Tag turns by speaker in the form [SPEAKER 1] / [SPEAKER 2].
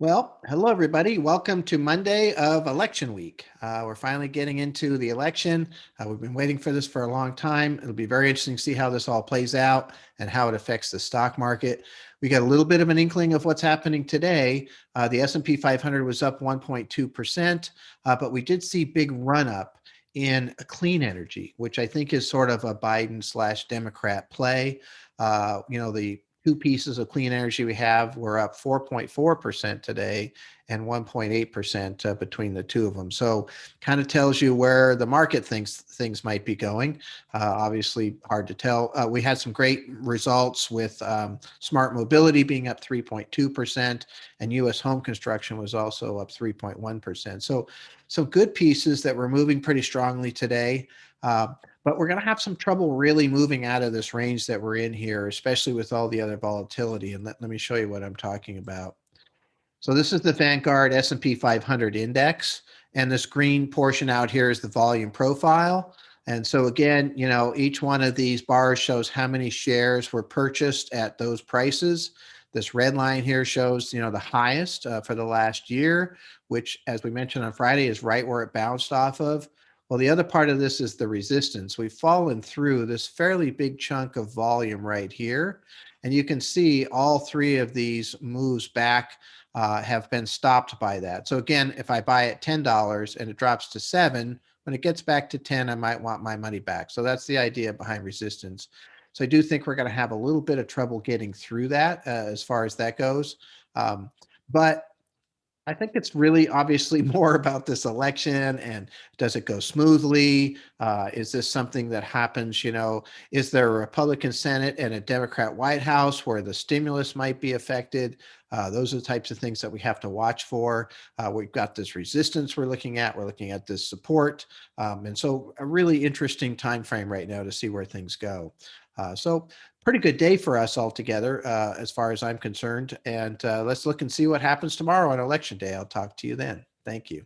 [SPEAKER 1] Well, hello, everybody. Welcome to Monday of election week. We're finally getting into the election. We've been waiting for this for a long time. It'll be very interesting to see how this all plays out and how it affects the stock market. We got a little bit of an inkling of what's happening today. The S&P 500 was up 1.2%, but we did see big run up in clean energy, which I think is sort of a Biden slash Democrat play. The two pieces of clean energy we have were up 4.4% today and 1.8% between the two of them. So kind of tells you where the market thinks things might be going. Obviously, hard to tell. We had some great results with smart mobility being up 3.2%, and U.S. home construction was also up 3.1%. So good pieces that were moving pretty strongly today. But we're going to have some trouble really moving out of this range that we're in here, especially with all the other volatility. And let me show you what I'm talking about. So this is the Vanguard S&P 500 index, and this green portion out here is the volume profile. And so again, each one of these bars shows how many shares were purchased at those prices. This red line here shows, the highest for the last year, which, as we mentioned on Friday, is right where it bounced off of. Well, the other part of this is the resistance. We've fallen through this fairly big chunk of volume right here. And you can see all three of these moves back have been stopped by that. So again, if I buy at $10 and it drops to 7, when it gets back to 10, I might want my money back. So that's the idea behind resistance. So I do think we're going to have a little bit of trouble getting through that as far as that goes. But I think it's really obviously more about this election and does it go smoothly? Is this something that happens? Is there a Republican Senate and a Democrat White House where the stimulus might be affected? Those are the types of things that we have to watch for. We've got this resistance we're looking at. We're looking at this support. And so a really interesting time frame right now to see where things go. So pretty good day for us altogether, as far as I'm concerned. And let's look and see what happens tomorrow on election day. I'll talk to you then. Thank you.